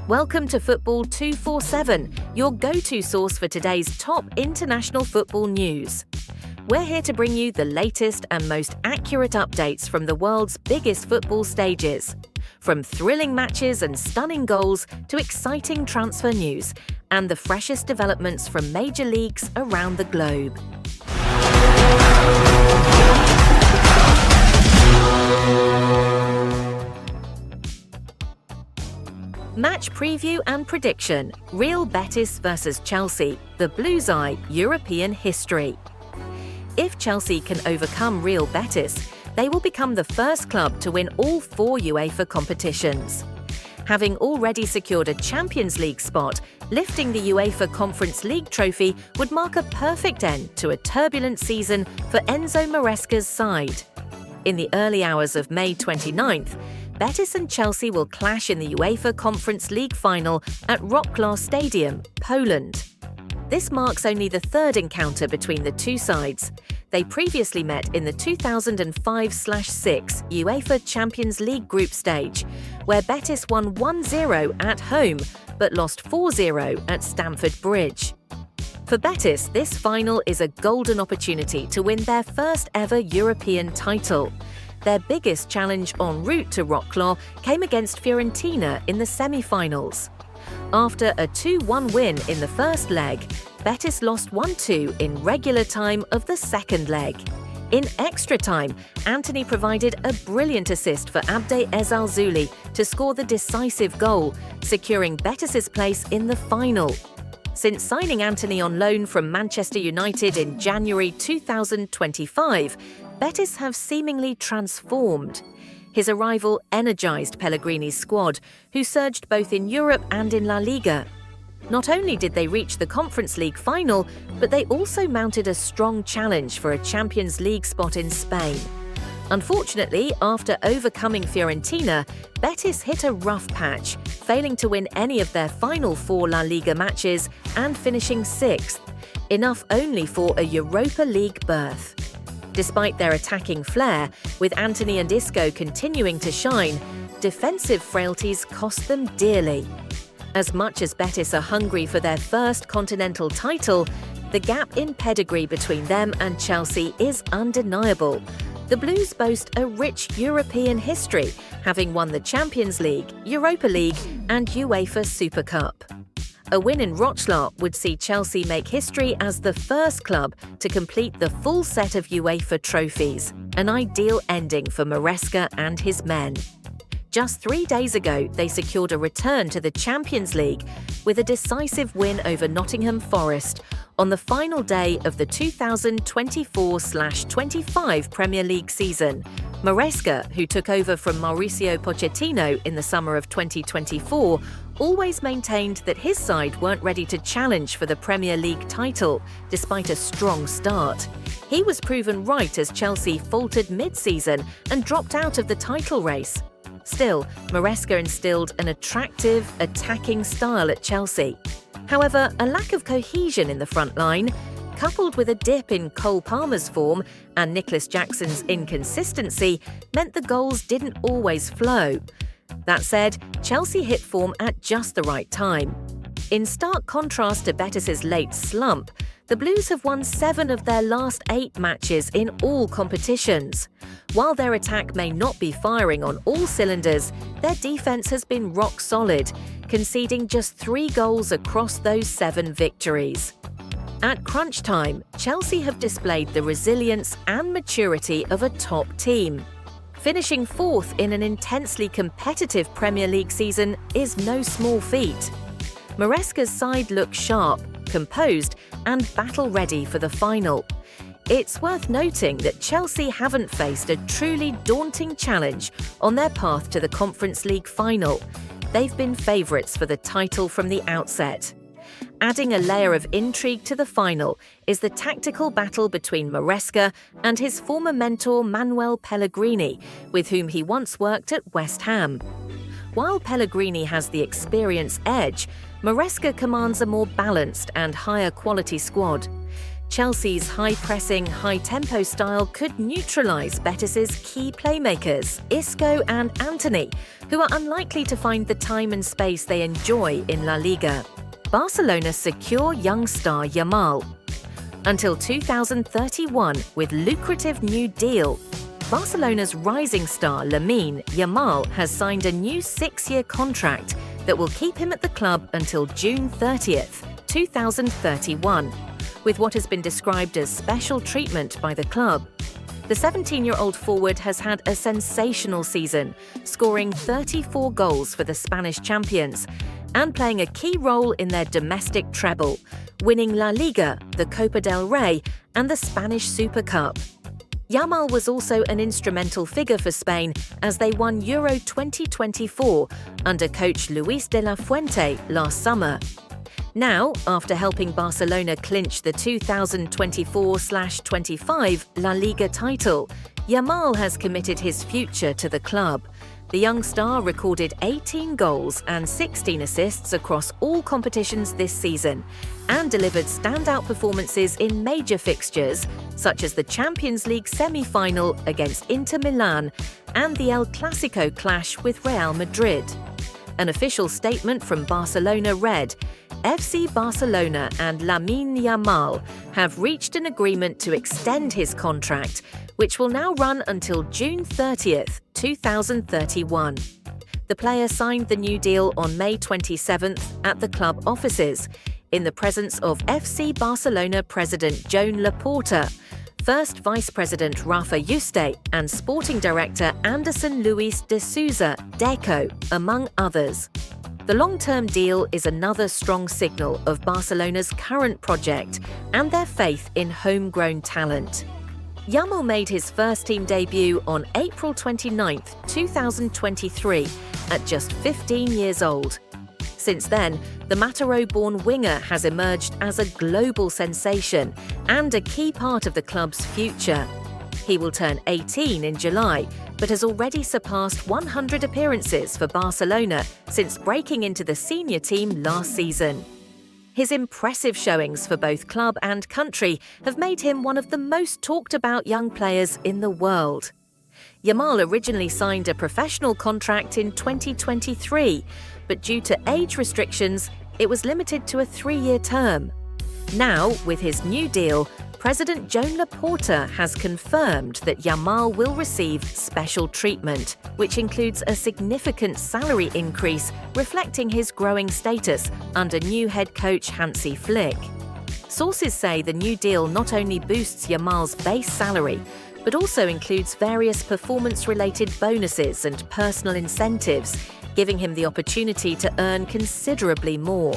Welcome to Football 247, your go-to source for today's top international football news. We're here to bring you the latest and most accurate updates from the world's biggest football stages. From thrilling matches and stunning goals to exciting transfer news and the freshest developments from major leagues around the globe. Match preview and prediction: Real Betis versus Chelsea, the Blues' Eye European history. If Chelsea can overcome Real Betis, they will become the first club to win all 4 UEFA competitions. Having already secured a Champions League spot, lifting the UEFA Conference League trophy would mark a perfect end to a turbulent season for Enzo Maresca's side. In the early hours of May 29th, Betis and Chelsea will clash in the UEFA Conference League final at Wrocław Stadium, Poland. This marks only the third encounter between the two sides. They previously met in the 2005/06 UEFA Champions League group stage, where Betis won 1-0 at home but lost 4-0 at Stamford Bridge. For Betis, this final is a golden opportunity to win their first ever European title. Their biggest challenge en route to Wrocław came against Fiorentina in the semi-finals. After a 2-1 win in the first leg, Betis lost 1-2 in regular time of the second leg. In extra time, Antony provided a brilliant assist for Abde Ezzalzouli to score the decisive goal, securing Betis's place in the final. Since signing Antony on loan from Manchester United in January 2025, Betis have seemingly transformed. His arrival energised Pellegrini's squad, who surged both in Europe and in La Liga. Not only did they reach the Conference League final, but they also mounted a strong challenge for a Champions League spot in Spain. Unfortunately, after overcoming Fiorentina, Betis hit a rough patch, failing to win any of their final 4 La Liga matches and finishing 6th, enough only for a Europa League berth. Despite their attacking flair, with Antony and Isco continuing to shine, defensive frailties cost them dearly. As much as Betis are hungry for their first continental title, the gap in pedigree between them and Chelsea is undeniable. The Blues boast a rich European history, having won the Champions League, Europa League and UEFA Super Cup. A win in Wrocław would see Chelsea make history as the first club to complete the full set of UEFA trophies, an ideal ending for Maresca and his men. Just 3 days ago, they secured a return to the Champions League with a decisive win over Nottingham Forest on the final day of the 2024/25 Premier League season. Maresca, who took over from Mauricio Pochettino in the summer of 2024, always maintained that his side weren't ready to challenge for the Premier League title, despite a strong start. He was proven right as Chelsea faltered mid-season and dropped out of the title race. Still, Maresca instilled an attractive, attacking style at Chelsea. However, a lack of cohesion in the front line, coupled with a dip in Cole Palmer's form and Nicholas Jackson's inconsistency, meant the goals didn't always flow. That said, Chelsea hit form at just the right time. In stark contrast to Betis's late slump, the Blues have won 7 of their last 8 matches in all competitions. While their attack may not be firing on all cylinders, their defence has been rock solid, conceding just 3 goals across those 7 victories. At crunch time, Chelsea have displayed the resilience and maturity of a top team. Finishing 4th in an intensely competitive Premier League season is no small feat. Maresca's side look sharp, composed and battle-ready for the final. It's worth noting that Chelsea haven't faced a truly daunting challenge on their path to the Conference League final. They've been favourites for the title from the outset. Adding a layer of intrigue to the final is the tactical battle between Maresca and his former mentor Manuel Pellegrini, with whom he once worked at West Ham. While Pellegrini has the experience edge, Maresca commands a more balanced and higher quality squad. Chelsea's high-pressing, high-tempo style could neutralise Betis's key playmakers, Isco and Antony, who are unlikely to find the time and space they enjoy in La Liga. Barcelona secure young star Yamal. Until 2031 with lucrative new deal. Barcelona's rising star Lamine Yamal has signed a new 6-year contract that will keep him at the club until June 30th, 2031. With what has been described as special treatment by the club. The 17-year-old forward has had a sensational season, scoring 34 goals for the Spanish champions and playing a key role in their domestic treble, winning La Liga, the Copa del Rey and the Spanish Super Cup. Yamal was also an instrumental figure for Spain as they won Euro 2024 under coach Luis de la Fuente last summer. Now, after helping Barcelona clinch the 2024/25 La Liga title, Yamal has committed his future to the club. The young star recorded 18 goals and 16 assists across all competitions this season and delivered standout performances in major fixtures such as the Champions League semi-final against Inter Milan and the El Clasico clash with Real Madrid. An official statement from Barcelona read, FC Barcelona and Lamine Yamal have reached an agreement to extend his contract, which will now run until June 30th, 2031. The player signed the new deal on May 27th at the club offices, in the presence of FC Barcelona President Joan Laporta, First Vice President Rafa Yuste and Sporting Director Anderson Luis de Souza Deco, among others. The long-term deal is another strong signal of Barcelona's current project and their faith in homegrown talent. Yamal made his first-team debut on April 29, 2023, at just 15 years old. Since then, the Mataró-born winger has emerged as a global sensation and a key part of the club's future. He will turn 18 in July, but has already surpassed 100 appearances for Barcelona since breaking into the senior team last season. His impressive showings for both club and country have made him one of the most talked-about young players in the world. Yamal originally signed a professional contract in 2023, but due to age restrictions, it was limited to a 3-year term. Now, with his new deal, President Joan Laporta has confirmed that Yamal will receive special treatment, which includes a significant salary increase reflecting his growing status under new head coach Hansi Flick. Sources say the new deal not only boosts Yamal's base salary, but also includes various performance-related bonuses and personal incentives, giving him the opportunity to earn considerably more.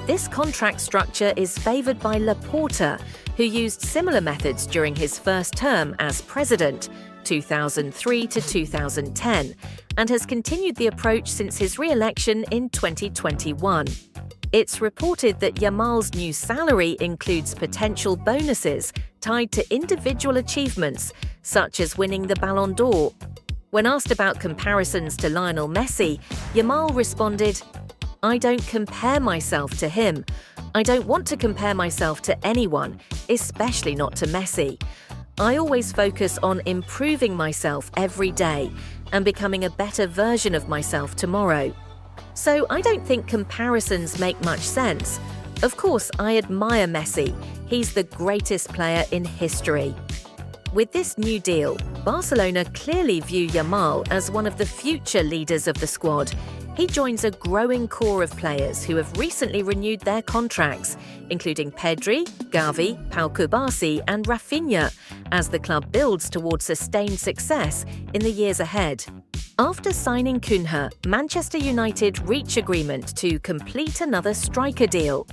This contract structure is favoured by Laporta, who used similar methods during his first term as president, 2003 to 2010, and has continued the approach since his re-election in 2021. It's reported that Yamal's new salary includes potential bonuses tied to individual achievements, such as winning the Ballon d'Or. When asked about comparisons to Lionel Messi, Yamal responded, "I don't compare myself to him. I don't want to compare myself to anyone, especially not to Messi. I always focus on improving myself every day and becoming a better version of myself tomorrow. So I don't think comparisons make much sense. Of course, I admire Messi. He's the greatest player in history." With this new deal, Barcelona clearly view Yamal as one of the future leaders of the squad. He joins a growing core of players who have recently renewed their contracts, including Pedri, Gavi, Pau Cubarsí and Rafinha, as the club builds towards sustained success in the years ahead. After signing Cunha, Manchester United reach agreement to complete another striker deal.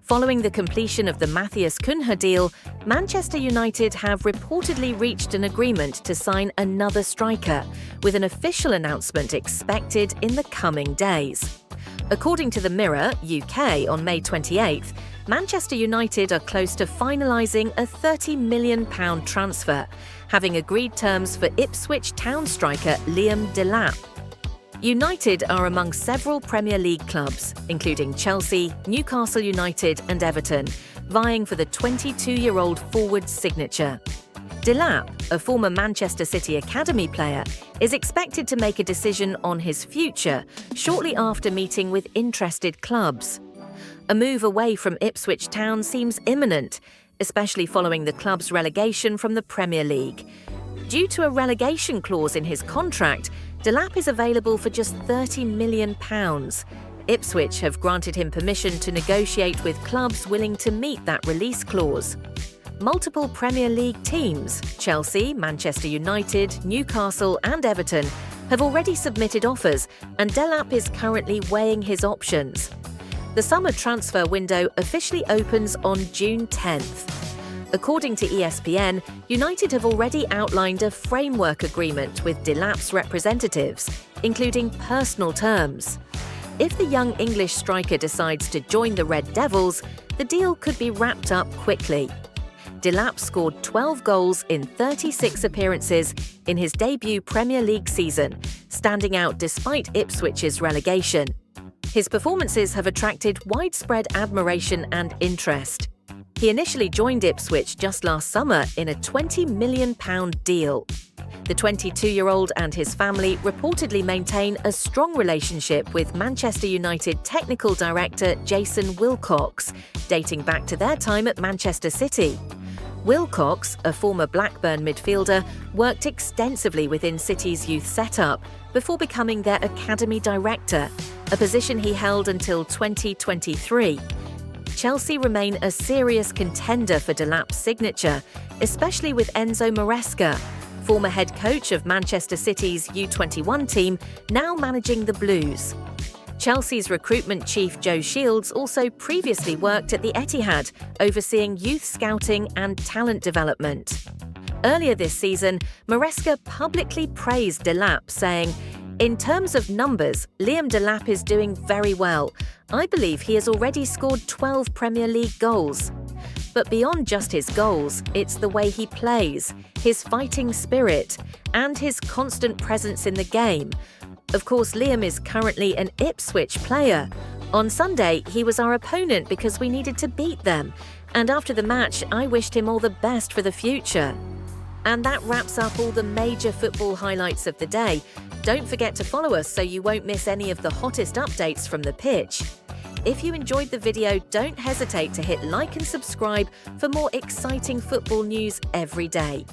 Following the completion of the Matheus Cunha deal, Manchester United have reportedly reached an agreement to sign another striker, with an official announcement expected in the coming days. According to the Mirror UK on May 28th, Manchester United are close to finalising a £30 million transfer, having agreed terms for Ipswich Town striker Liam Delap. United are among several Premier League clubs, including Chelsea, Newcastle United and Everton, vying for the 22-year-old forward's signature. Delap, a former Manchester City Academy player, is expected to make a decision on his future shortly after meeting with interested clubs. A move away from Ipswich Town seems imminent, especially following the club's relegation from the Premier League. Due to a relegation clause in his contract, Delap is available for just £30 million. Ipswich have granted him permission to negotiate with clubs willing to meet that release clause. Multiple Premier League teams, Chelsea, Manchester United, Newcastle and Everton, have already submitted offers, and Delap is currently weighing his options. The summer transfer window officially opens on June 10th. According to ESPN, United have already outlined a framework agreement with Delap's representatives, including personal terms. If the young English striker decides to join the Red Devils, the deal could be wrapped up quickly. Delap scored 12 goals in 36 appearances in his debut Premier League season, standing out despite Ipswich's relegation. His performances have attracted widespread admiration and interest. He initially joined Ipswich just last summer in a £20 million deal. The 22-year-old and his family reportedly maintain a strong relationship with Manchester United technical director Jason Wilcox, dating back to their time at Manchester City. Wilcox, a former Blackburn midfielder, worked extensively within City's youth setup before becoming their academy director, a position he held until 2023. Chelsea remain a serious contender for Delap's signature, especially with Enzo Maresca, former head coach of Manchester City's U21 team, now managing the Blues. Chelsea's recruitment chief Joe Shields also previously worked at the Etihad, overseeing youth scouting and talent development. Earlier this season, Maresca publicly praised Delap, saying, "In terms of numbers, Liam Delap is doing very well. I believe he has already scored 12 Premier League goals. But beyond just his goals, it's the way he plays, his fighting spirit, and his constant presence in the game. Of course, Liam is currently an Ipswich player. On Sunday, he was our opponent because we needed to beat them. And after the match, I wished him all the best for the future." And that wraps up all the major football highlights of the day. Don't forget to follow us so you won't miss any of the hottest updates from the pitch. If you enjoyed the video, don't hesitate to hit like and subscribe for more exciting football news every day.